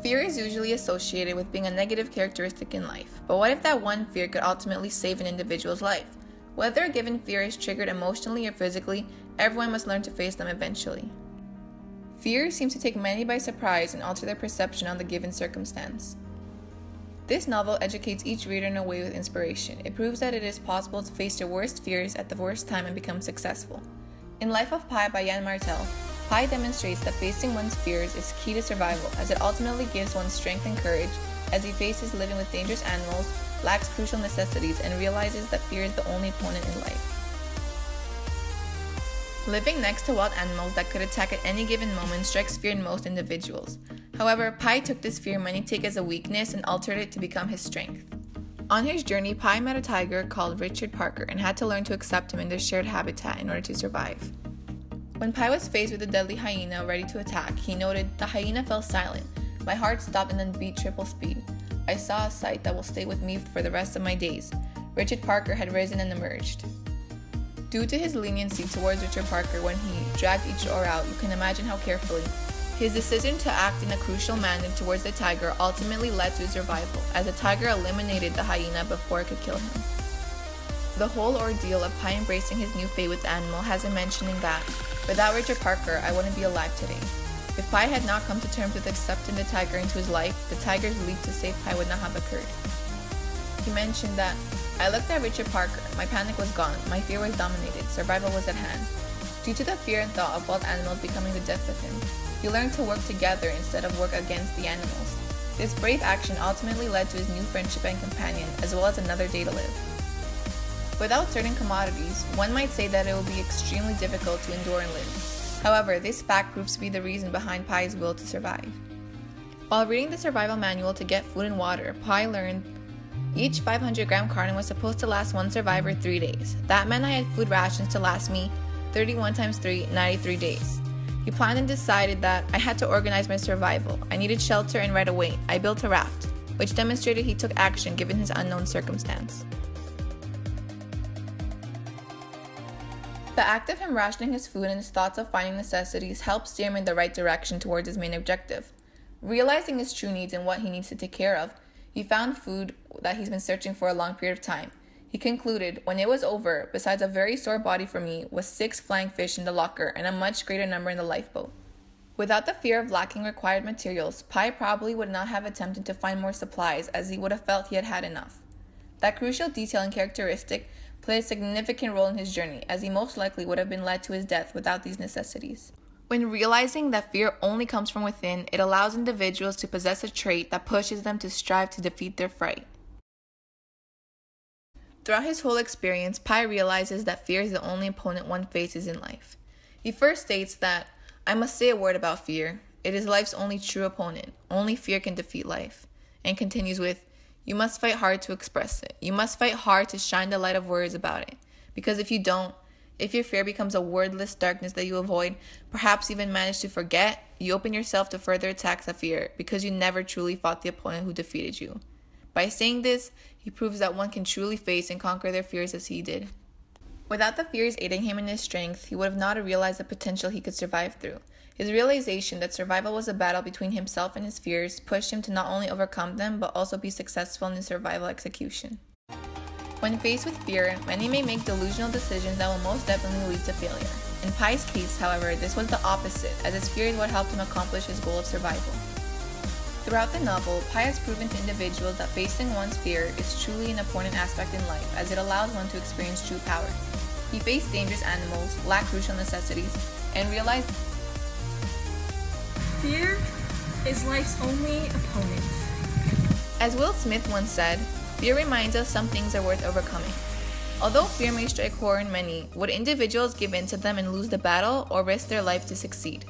Fear is usually associated with being a negative characteristic in life, but what if that one fear could ultimately save an individual's life? Whether a given fear is triggered emotionally or physically, everyone must learn to face them eventually. Fear seems to take many by surprise and alter their perception on the given circumstance. This novel educates each reader in a way with inspiration. It proves that it is possible to face your worst fears at the worst time and become successful. In Life of Pi by Jan Martel, Pi demonstrates that facing one's fears is key to survival, as it ultimately gives one strength and courage as he faces living with dangerous animals, lacks crucial necessities, and realizes that fear is the only opponent in life. Living next to wild animals that could attack at any given moment strikes fear in most individuals. However, Pi took this fear many take as a weakness and altered it to become his strength. On his journey, Pi met a tiger called Richard Parker and had to learn to accept him in their shared habitat in order to survive. When Pi was faced with a deadly hyena ready to attack, he noted, "The hyena fell silent. My heart stopped and then beat triple speed. I saw a sight that will stay with me for the rest of my days." Richard Parker had risen and emerged. Due to his leniency towards Richard Parker when he dragged each oar out, you can imagine how carefully. His decision to act in a crucial manner towards the tiger ultimately led to his survival, as the tiger eliminated the hyena before it could kill him. The whole ordeal of Pi embracing his new fate with the animal has him mentioning that, "Without Richard Parker, I wouldn't be alive today." If Pi had not come to terms with accepting the tiger into his life, the tiger's leap to save Pi would not have occurred. He mentioned that, "I looked at Richard Parker. My panic was gone. My fear was dominated. Survival was at hand." Due to the fear and thought of wild animals becoming the death of him, he learned to work together instead of work against the animals. This brave action ultimately led to his new friendship and companion, as well as another day to live. Without certain commodities, one might say that it will be extremely difficult to endure and live. However, this fact proves to be the reason behind Pi's will to survive. While reading the survival manual to get food and water, Pi learned each 500-gram carton was supposed to last one survivor 3 days. That meant I had food rations to last me 31 times 3, 93 days. He planned and decided that I had to organize my survival. I needed shelter, and right away, I built a raft, which demonstrated he took action given his unknown circumstance. The act of him rationing his food and his thoughts of finding necessities helped steer him in the right direction towards his main objective. Realizing his true needs and what he needs to take care of, he found food that he's been searching for a long period of time. He concluded, "When it was over, besides a very sore body for me, was 6 flying fish in the locker and a much greater number in the lifeboat." Without the fear of lacking required materials, Pi probably would not have attempted to find more supplies, as he would have felt he had had enough. That crucial detail and characteristic played a significant role in his journey, as he most likely would have been led to his death without these necessities. When realizing that fear only comes from within, it allows individuals to possess a trait that pushes them to strive to defeat their fright. Throughout his whole experience, Pi realizes that fear is the only opponent one faces in life. He first states that, "I must say a word about fear. It is life's only true opponent. Only fear can defeat life." And continues with, "You must fight hard to express it. You must fight hard to shine the light of words about it. Because if you don't, if your fear becomes a wordless darkness that you avoid, perhaps even manage to forget, you open yourself to further attacks of fear because you never truly fought the opponent who defeated you." By saying this, he proves that one can truly face and conquer their fears as he did. Without the fears aiding him in his strength, he would have not realized the potential he could survive through. His realization that survival was a battle between himself and his fears pushed him to not only overcome them, but also be successful in his survival execution. When faced with fear, many may make delusional decisions that will most definitely lead to failure. In Pi's case, however, this was the opposite, as his fear is what helped him accomplish his goal of survival. Throughout the novel, Pi has proven to individuals that facing one's fear is truly an important aspect in life, as it allows one to experience true power. He faced dangerous animals, lacked crucial necessities, and realized fear is life's only opponent. As Will Smith once said, "Fear reminds us some things are worth overcoming." Although fear may strike horror in many, would individuals give in to them and lose the battle, or risk their life to succeed?